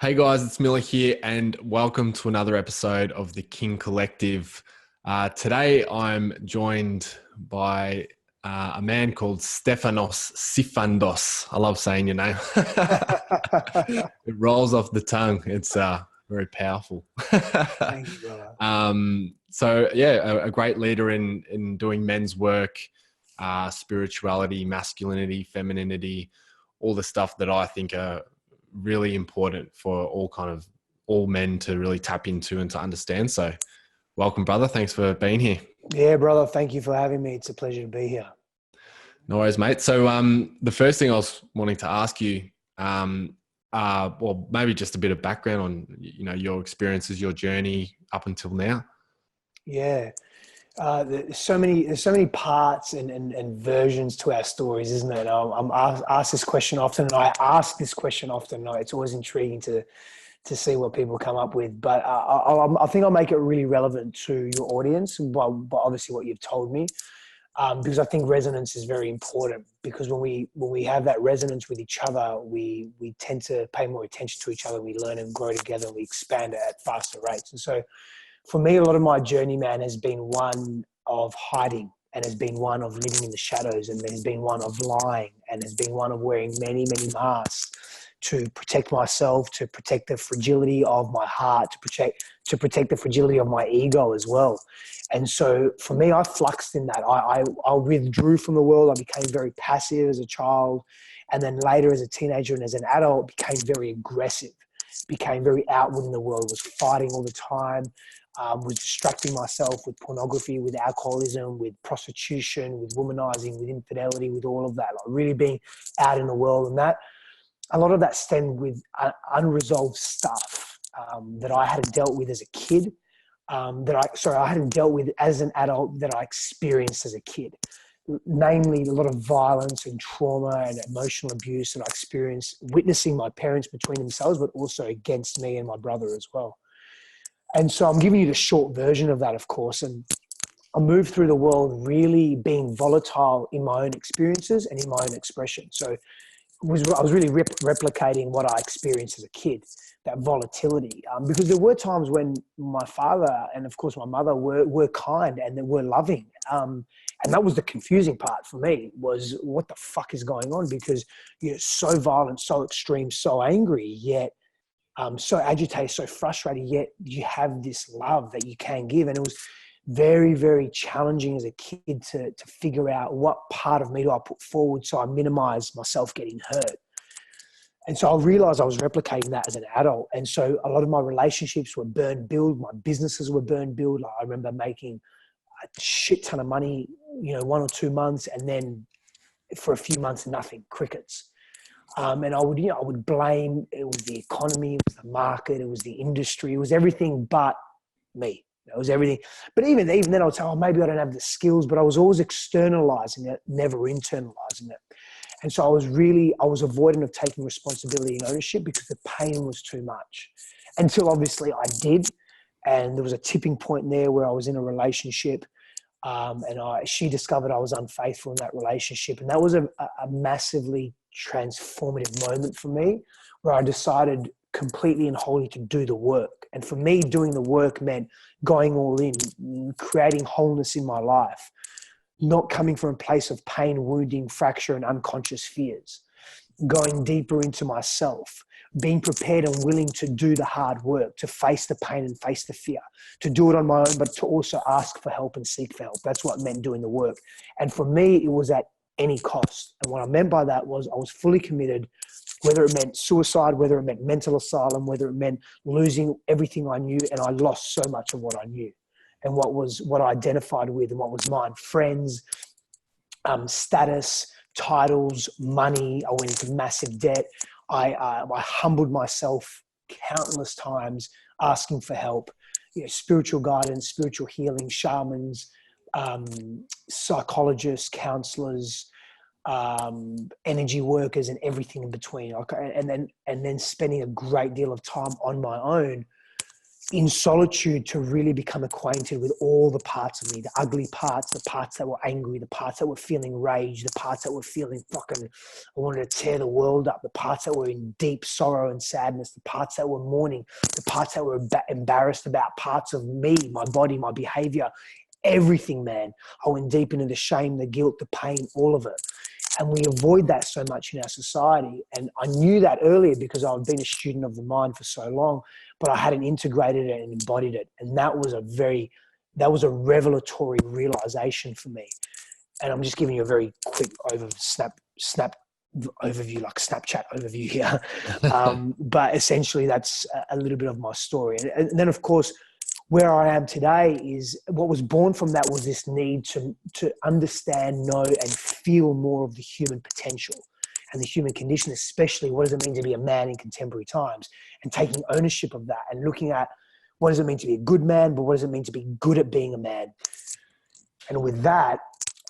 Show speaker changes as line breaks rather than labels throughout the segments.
Hey guys, it's Miller here, and welcome to another episode of the King Collective. Today I'm joined by a man called Stefanos Sifandos. I love saying your name. It rolls off the tongue. It's very powerful.
Thank you, brother.
A great leader in doing men's work, spirituality, masculinity, femininity, all the stuff that I think are really important for all men to really tap into and to understand. So welcome, brother. Thanks for being here.
Yeah, brother. Thank you for having me. It's a pleasure to be here.
No worries, mate. So the first thing I was wanting to ask you, well, maybe just a bit of background on, your experiences, your journey up until now.
Yeah. There's so many parts and versions to our stories, isn't it? I'm asked this question often, and I ask this question often. It's always intriguing to see what people come up with. But I think I'll make it really relevant to your audience, but obviously what you've told me, because I think resonance is very important. Because when we have that resonance with each other, we tend to pay more attention to each other. We learn and grow together, and we expand at faster rates. And so, for me, a lot of my journey, man, has been one of hiding, and has been one of living in the shadows, and has been one of lying, and has been one of wearing many, many masks to protect myself, to protect the fragility of my heart, to protect the fragility of my ego as well. And so for me, I fluxed in that. I withdrew from the world. I became very passive as a child. And then later as a teenager and as an adult, became very aggressive, became very outward in the world, was fighting all the time. Was distracting myself with pornography, with alcoholism, with prostitution, with womanizing, with infidelity, with all of that, like really being out in the world. And that, a lot of that stemmed with unresolved stuff that I hadn't dealt with as a kid, I hadn't dealt with as an adult, that I experienced as a kid. Namely, a lot of violence and trauma and emotional abuse that I experienced witnessing my parents between themselves, but also against me and my brother as well. And so I'm giving you the short version of that, of course. And I moved through the world really being volatile in my own experiences and in my own expression. So I was really replicating what I experienced as a kid, that volatility. Because there were times when my father and, of course, my mother were kind and they were loving. And that was the confusing part for me, was what the fuck is going on? Because you're so violent, so extreme, so angry, yet so agitated, so frustrated, yet you have this love that you can give. And it was very, very challenging as a kid to figure out what part of me do I put forward so I minimize myself getting hurt. And so I realized I was replicating that as an adult. And so a lot of my relationships were burn billed. My businesses were burn billed. Like, I remember making a shit ton of money, 1 or 2 months, and then for a few months, nothing, crickets. And I would blame, it was the economy, it was the market, it was the industry, it was everything but me. It was everything. But even then I would say, oh, maybe I don't have the skills, but I was always externalizing it, never internalizing it. And so I was avoidant of taking responsibility and ownership because the pain was too much. Until obviously I did. And there was a tipping point there where I was in a relationship, and she discovered I was unfaithful in that relationship. And that was a massively transformative moment for me, where I decided completely and wholly to do the work. And for me, doing the work meant going all in, creating wholeness in my life, not coming from a place of pain, wounding, fracture, and unconscious fears, going deeper into myself, being prepared and willing to do the hard work, to face the pain and face the fear, to do it on my own, but to also ask for help and seek for help. That's what meant doing the work. And for me, it was at any cost. And what I meant by that was I was fully committed, whether it meant suicide, whether it meant mental asylum, whether it meant losing everything I knew. And I lost so much of what I knew and what I identified with and what was mine: friends, status, titles, money. I went into massive debt. I humbled myself countless times, asking for help, spiritual guidance, spiritual healing, shamans, psychologists, counselors, energy workers, and everything in between. And then spending a great deal of time on my own, in solitude to really become acquainted with all the parts of me, the ugly parts, the parts that were angry, the parts that were feeling rage, the parts that were feeling fucking, I wanted to tear the world up, the parts that were in deep sorrow and sadness, the parts that were mourning, the parts that were embarrassed about, parts of me, my body, my behavior, everything, man. I went deep into the shame, the guilt, the pain, all of it. And we avoid that so much in our society. And I knew that earlier because I've been a student of the mind for so long, but I hadn't integrated it and embodied it. And that was a revelatory realization for me. And I'm just giving you a very quick snap overview, like Snapchat overview here. But essentially that's a little bit of my story. And then of course, where I am today is what was born from that was this need to understand, know, and feel more of the human potential and the human condition, especially what does it mean to be a man in contemporary times, and taking ownership of that and looking at what does it mean to be a good man, but what does it mean to be good at being a man? And with that,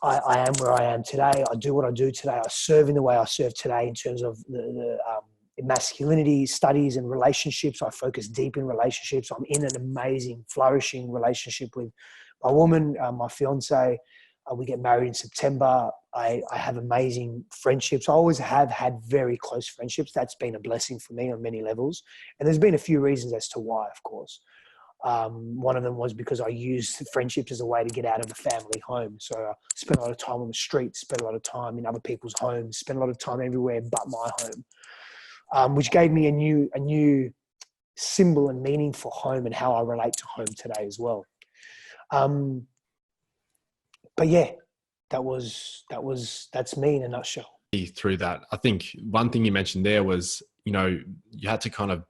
I am where I am today. I do what I do today. I serve in the way I serve today in terms of the masculinity studies and relationships. I focus deep in relationships. I'm in an amazing, flourishing relationship with my woman, my fiance. We get married in September. I have amazing friendships. I always have had very close friendships. That's been a blessing for me on many levels. And there's been a few reasons as to why, of course. One of them was because I used friendships as a way to get out of the family home. So I spent a lot of time on the streets, spent a lot of time in other people's homes, spent a lot of time everywhere but my home. Which gave me a new symbol and meaning for home and how I relate to home today as well. But yeah, that's me in a nutshell.
Through that, I think one thing you mentioned there was, you had to kind of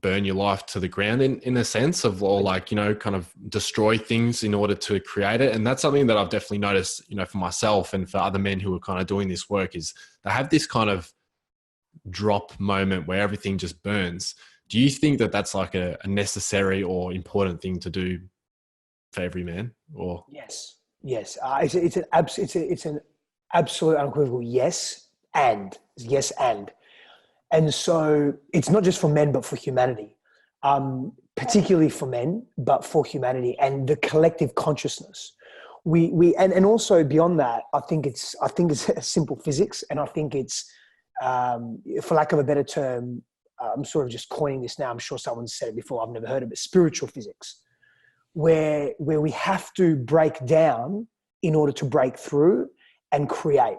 burn your life to the ground in a sense of, or like, kind of destroy things in order to create it. And that's something that I've definitely noticed, for myself and for other men who are kind of doing this work, is they have this kind of drop moment where everything just burns. Do you think that that's like a necessary or important thing to do for every man? Or
yes, it's an absolute unequivocal yes and. And so it's not just for men but for humanity, particularly for men, but for humanity and the collective consciousness. And also beyond that, I think it's simple physics, and I think it's for lack of a better term, I'm sort of just coining this now. I'm sure someone's said it before. I've never heard of it. Spiritual physics, where we have to break down in order to break through and create.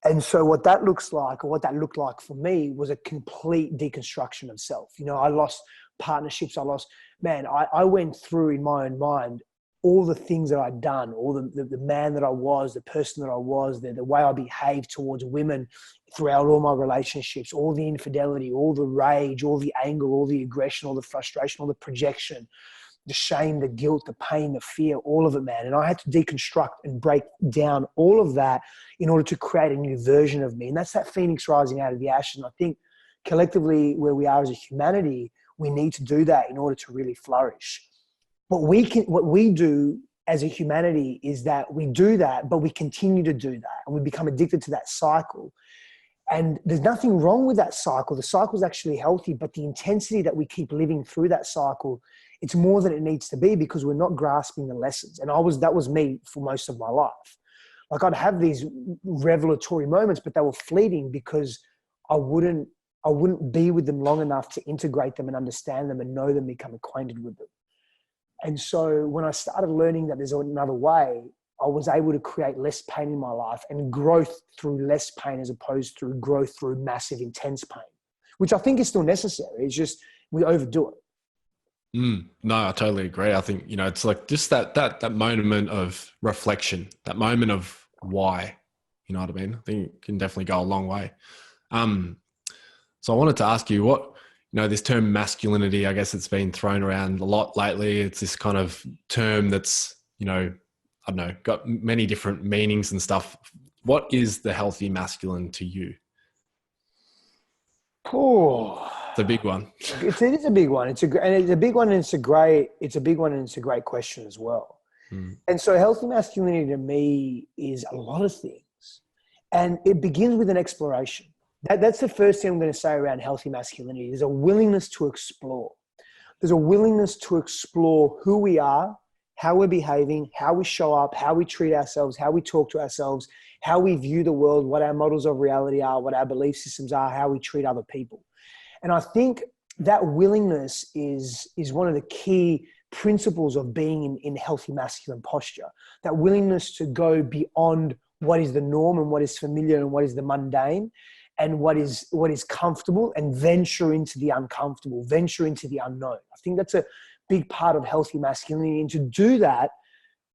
And so what that looks like, or what that looked like for me, was a complete deconstruction of self. I lost partnerships. I went through in my own mind all the things that I'd done, all the man that I was, the person that I was, the way I behaved towards women throughout all my relationships, all the infidelity, all the rage, all the anger, all the aggression, all the frustration, all the projection, the shame, the guilt, the pain, the fear, all of it, man. And I had to deconstruct and break down all of that in order to create a new version of me. And that's that phoenix rising out of the ashes. And I think collectively, where we are as a humanity, we need to do that in order to really flourish. What we do as a humanity is that we do that, but we continue to do that, and we become addicted to that cycle. And there's nothing wrong with that cycle. The cycle is actually healthy, but the intensity that we keep living through that cycle, it's more than it needs to be, because we're not grasping the lessons. And that was me for most of my life. Like, I'd have these revelatory moments, but they were fleeting because I wouldn't be with them long enough to integrate them and understand them and know them, become acquainted with them. And so when I started learning that there's another way, I was able to create less pain in my life and growth through less pain, as opposed to growth through massive, intense pain, which I think is still necessary. It's just we overdo it.
No, I totally agree. I think, it's like just that moment of reflection, that moment of why, you know what I mean? I think it can definitely go a long way. So I wanted to ask you what, this term masculinity, I guess it's been thrown around a lot lately. It's this kind of term that's, I don't know, got many different meanings and stuff. What is the healthy masculine to you?
Oh,
it's a big one.
It is a big one. It's a big one, and it's a great question as well. And so healthy masculinity to me is a lot of things, and it begins with an exploration. That's the first thing I'm going to say around healthy masculinity. There's a willingness to explore. There's a willingness to explore who we are, how we're behaving, how we show up, how we treat ourselves, how we talk to ourselves, how we view the world, what our models of reality are, what our belief systems are, how we treat other people. And I think that willingness is one of the key principles of being in healthy masculine posture. That willingness to go beyond what is the norm and what is familiar and what is the mundane and what is comfortable, and venture into the uncomfortable, venture into the unknown. I think that's a big part of healthy masculinity. And to do that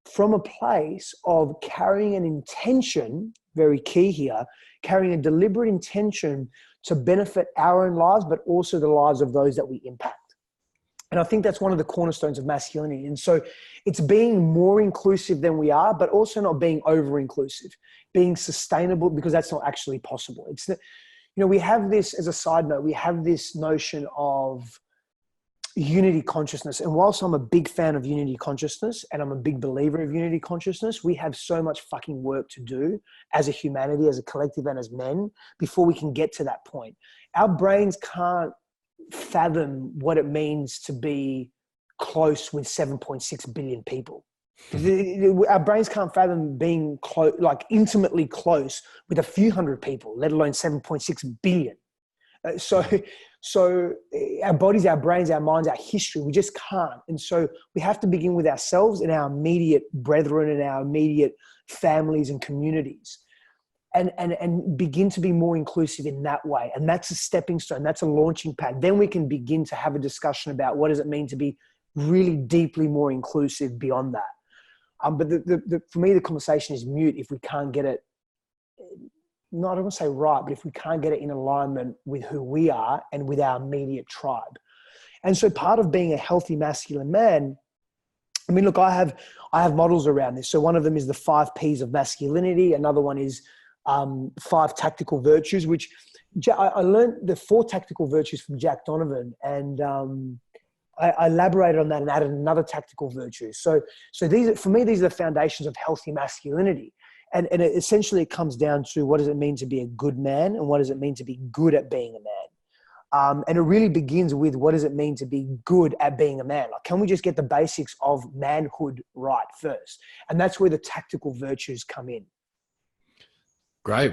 from a place of carrying an intention, very key here, carrying a deliberate intention to benefit our own lives, but also the lives of those that we impact. And I think that's one of the cornerstones of masculinity. And so it's being more inclusive than we are, but also not being over-inclusive, being sustainable, because that's not actually possible. It's the, we have this, as a side note, we have this notion of unity consciousness. And whilst I'm a big fan of unity consciousness and I'm a big believer of unity consciousness, we have so much fucking work to do as a humanity, as a collective, and as men before we can get to that point. Our brains can't fathom what it means to be close with 7.6 billion people. Our brains can't fathom being close, like intimately close with a few hundred people, let alone 7.6 billion. So our bodies, our brains, our minds, our history, we just can't. And so we have to begin with ourselves and our immediate brethren and our immediate families and communities. And begin to be more inclusive in that way. And that's a stepping stone. That's a launching pad. Then we can begin to have a discussion about what does it mean to be really deeply more inclusive beyond that. But for me, the conversation is mute if we can't get it, not I don't want to say right, but if we can't get it in alignment with who we are and with our immediate tribe. And so part of being a healthy masculine man, I mean, look, I have models around this. So one of them is the 5 P's of masculinity. Another one is 5 tactical virtues, which I learned the 4 tactical virtues from Jack Donovan, and I elaborated on that and added another tactical virtue. So these, for me, these are the foundations of healthy masculinity. And essentially it comes down to what does it mean to be a good man and what does it mean to be good at being a man. And it really begins with what does it mean to be good at being a man? Like, can we just get the basics of manhood right first? And that's where the tactical virtues come in.
Great.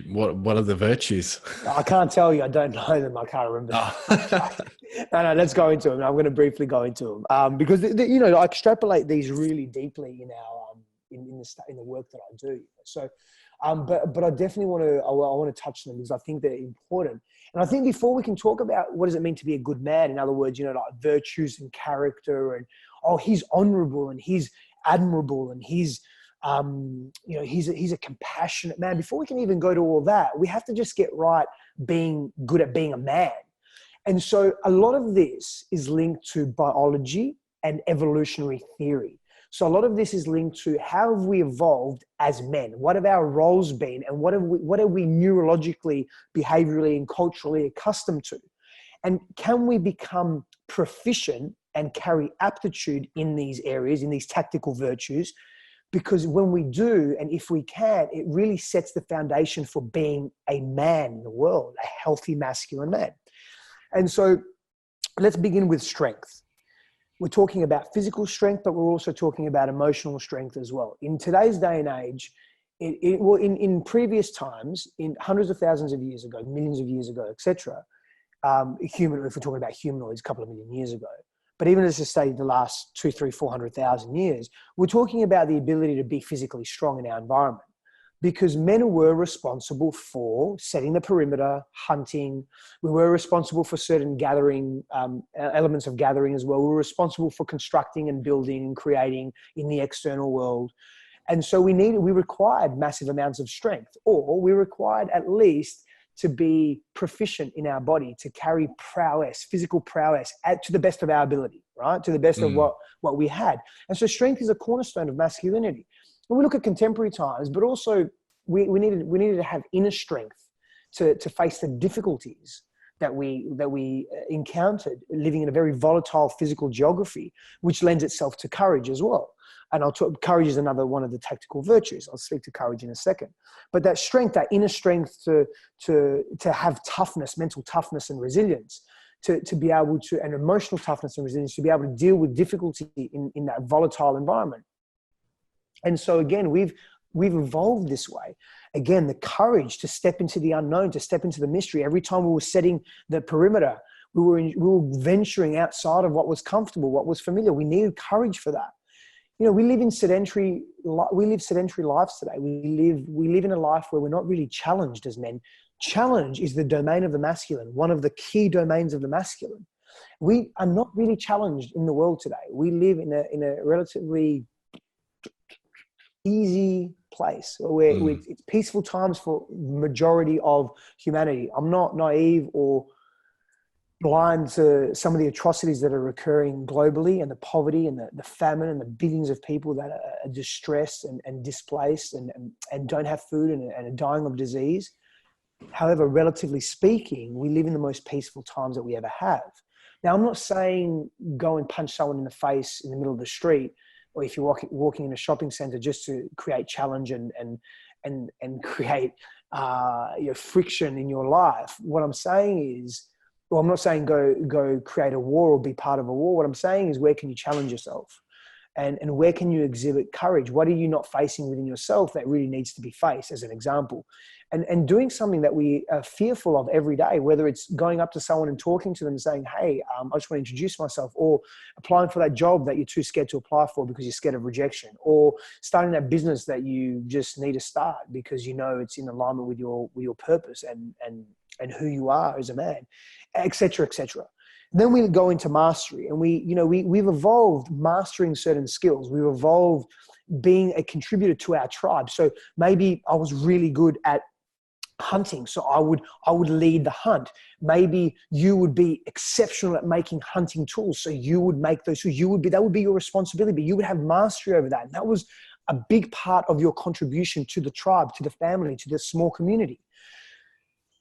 What are the virtues?
I can't tell you. I don't know them. I can't remember.
Oh.
No, let's go into them. I'm going to briefly go into them because I extrapolate these really deeply in our in the work that I do. So, but I definitely want to touch them because I think they're important. And I think before we can talk about what does it mean to be a good man, in other words, like virtues and character, and he's honorable and he's admirable and he's he's a compassionate man. Before we can even go to all that, we have to just get right being good at being a man. And so a lot of this is linked to biology and evolutionary theory. So a lot of this is linked to how have we evolved as men? What have our roles been? And what are we neurologically, behaviorally, and culturally accustomed to? And can we become proficient and carry aptitude in these areas, in these tactical virtues? Because when we do, and if we can, it really sets the foundation for being a man in the world, a healthy masculine man. And so let's begin with strength. We're talking about physical strength, but we're also talking about emotional strength as well. In today's day and age, in previous times, in hundreds of thousands of years ago, millions of years ago, etc., if we're talking about humanoids a couple of million years ago, but even as I say, the last 200, 300, 400,000 years, we're talking about the ability to be physically strong in our environment, because men were responsible for setting the perimeter, hunting. We were responsible for certain gathering, elements of gathering as well. We were responsible for constructing and building and creating in the external world. And so we required massive amounts of strength, or we required at least to be proficient in our body, to carry prowess, physical prowess to the best of our ability, right? To the best of what we had. And so strength is a cornerstone of masculinity. When we look at contemporary times, but also we needed to have inner strength to face the difficulties that we encountered living in a very volatile physical geography, which lends itself to courage as well. And courage is another one of the tactical virtues. I'll speak to courage in a second. But that strength, that inner strength to have toughness, mental toughness and resilience, to be able to, and emotional toughness and resilience to be able to deal with difficulty in that volatile environment. And so again, we've evolved this way. Again, the courage to step into the unknown, to step into the mystery. Every time we were setting the perimeter, we were venturing outside of what was comfortable, what was familiar. We needed courage for that. You know, we live sedentary lives today. We live in a life where we're not really challenged as men. Challenge is the domain of the masculine, one of the key domains of the masculine. We are not really challenged in the world today. We live in a relatively easy place where it's peaceful times for majority of humanity. I'm not naive or blind to some of the atrocities that are occurring globally, and the poverty and the famine and the billions of people that are distressed and displaced and don't have food and are dying of disease. However, relatively speaking, we live in the most peaceful times that we ever have. Now, I'm not saying go and punch someone in the face in the middle of the street, or if you're walking in a shopping center, just to create challenge and create friction in your life. What I'm saying is, well, I'm not saying go create a war or be part of a war. What I'm saying is, where can you challenge yourself? And where can you exhibit courage? What are you not facing within yourself that really needs to be faced, as an example? And doing something that we are fearful of every day, whether it's going up to someone and talking to them and saying, hey, I just want to introduce myself, or applying for that job that you're too scared to apply for because you're scared of rejection, or starting that business that you just need to start because you know it's in alignment with your purpose and who you are as a man, et cetera, et cetera. Then we go into mastery, and we've evolved mastering certain skills. We've evolved being a contributor to our tribe. So maybe I was really good at hunting, so I would lead the hunt. Maybe you would be exceptional at making hunting tools, so you would make those tools. That would be your responsibility, but you would have mastery over that. And that was a big part of your contribution to the tribe, to the family, to the small community.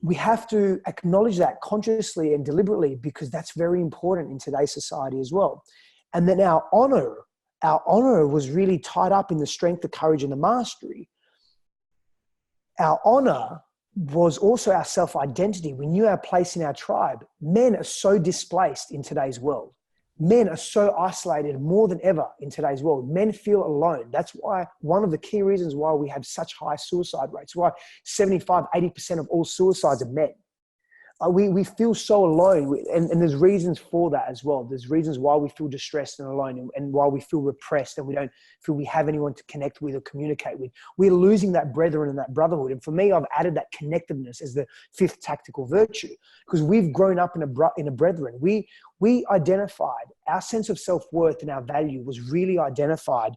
We have to acknowledge that consciously and deliberately, because that's very important in today's society as well. And then our honor was really tied up in the strength, the courage, and the mastery. Our honor was also our self-identity. We knew our place in our tribe. Men are so displaced in today's world. Men are so isolated more than ever in today's world. Men feel alone. That's why one of the key reasons why we have such high suicide rates, why 75, 80% of all suicides are men. We feel so alone, and there's reasons for that as well. There's reasons why we feel distressed and alone, and why we feel repressed and we don't feel we have anyone to connect with or communicate with. We're losing that brethren and that brotherhood. And for me, I've added that connectiveness as the fifth tactical virtue, because we've grown up in a brethren. We identified our sense of self-worth, and our value was really identified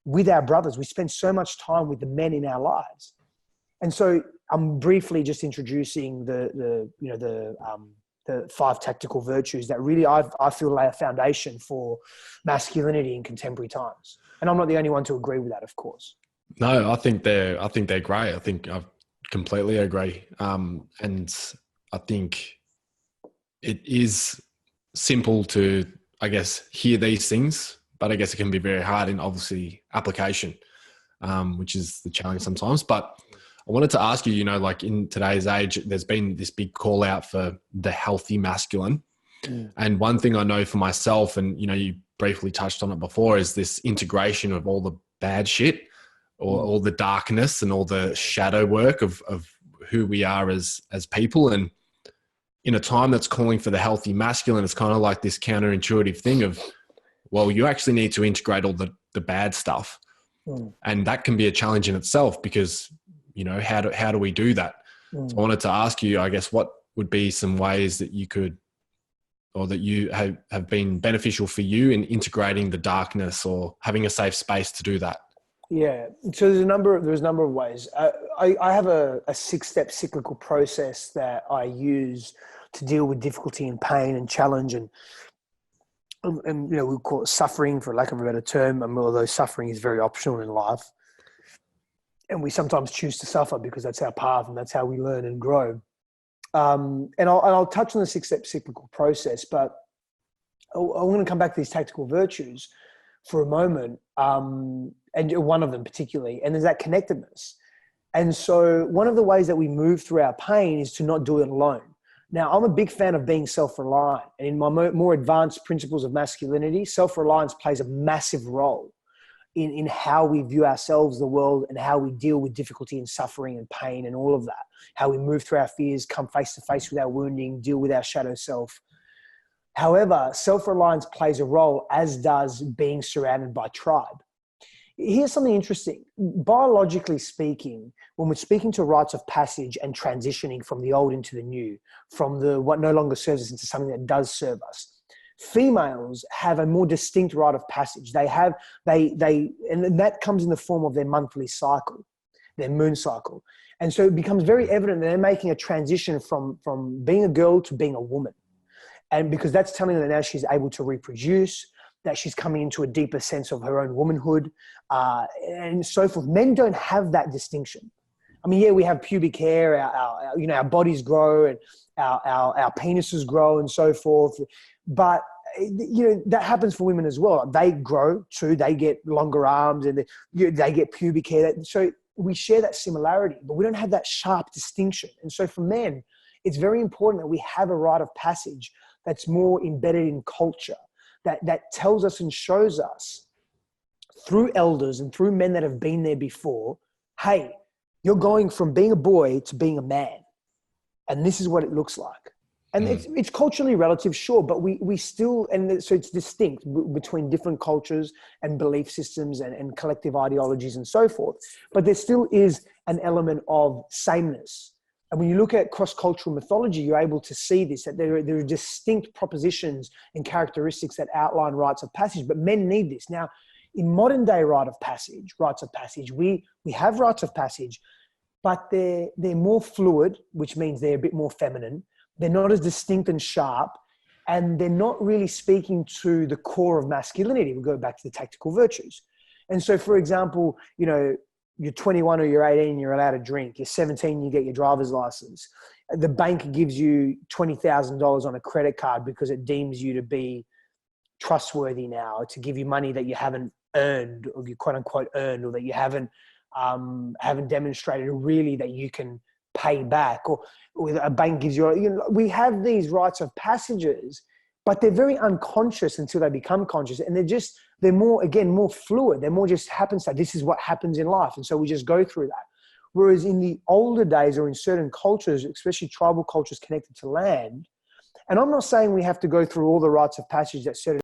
with our brothers. We spend so much time with the men in our lives. And so I'm briefly just introducing the five tactical virtues that really I feel lay a foundation for masculinity in contemporary times. And I'm not the only one to agree with that, of course.
No, I think they're great. I think I completely agree. And I think it is simple to, I guess, hear these things, but I guess it can be very hard in obviously application, which is the challenge sometimes. But I wanted to ask you, like in today's age, there's been this big call out for the healthy masculine. And one thing I know for myself, and, you briefly touched on it before, is this integration of all the bad shit, or all the darkness and all the shadow work of who we are as people. And in a time that's calling for the healthy masculine, it's kind of like this counterintuitive thing of, well, you actually need to integrate all the bad stuff. And that can be a challenge in itself, because how do we do that? So I wanted to ask you, I guess, what would be some ways that you could, or that you have been beneficial for you in integrating the darkness, or having a safe space to do that?
Yeah. So there's a number of ways. I have a 6-step cyclical process that I use to deal with difficulty and pain and challenge, and we call it suffering, for lack of a better term. Although suffering is very optional in life. And we sometimes choose to suffer because that's our path and that's how we learn and grow. And I'll touch on the 6-step cyclical process, but I want to come back to these tactical virtues for a moment, and one of them particularly, and there's that connectedness. And so one of the ways that we move through our pain is to not do it alone. Now, I'm a big fan of being self-reliant. And in my more advanced principles of masculinity, self-reliance plays a massive role in how we view ourselves, the world, and how we deal with difficulty and suffering and pain and all of that. How we move through our fears, come face to face with our wounding, deal with our shadow self. However, self-reliance plays a role, as does being surrounded by tribe. Here's something interesting. Biologically speaking, when we're speaking to rites of passage and transitioning from the old into the new, from the what no longer serves us into something that does serve us, females have a more distinct rite of passage. And that comes in the form of their monthly cycle, their moon cycle. And so it becomes very evident that they're making a transition from being a girl to being a woman. And because that's telling them that now she's able to reproduce, that she's coming into a deeper sense of her own womanhood, and so forth. Men don't have that distinction. I mean, yeah, we have pubic hair, our bodies grow, and our penises grow, and so forth. But that happens for women as well. They grow too; they get longer arms, and they get pubic hair. So we share that similarity, but we don't have that sharp distinction. And so for men, it's very important that we have a rite of passage that's more embedded in culture, that tells us and shows us through elders and through men that have been there before, hey, you're going from being a boy to being a man. And this is what it looks like. And it's culturally relative, sure, but we still, and so it's distinct between different cultures and belief systems and collective ideologies and so forth. But there still is an element of sameness. And when you look at cross-cultural mythology, you're able to see this, that there are distinct propositions and characteristics that outline rites of passage, but men need this. Now, in modern day rites of passage, we have rites of passage, but they're more fluid, which means they're a bit more feminine. They're not as distinct and sharp, and they're not really speaking to the core of masculinity. We go back to the tactical virtues. And so, for example, you're 21 or you're 18, you're allowed to drink. You're 17, you get your driver's license. The bank gives you $20,000 on a credit card because it deems you to be trustworthy now, to give you money that you haven't earned, or you quote unquote earned, or that you haven't demonstrated really that you can pay back, or a bank gives you, we have these rites of passages, but they're very unconscious until they become conscious. And they're more fluid. They're more just happenstance. This is what happens in life. And so we just go through that. Whereas in the older days, or in certain cultures, especially tribal cultures connected to land, and I'm not saying we have to go through all the rites of passage that certain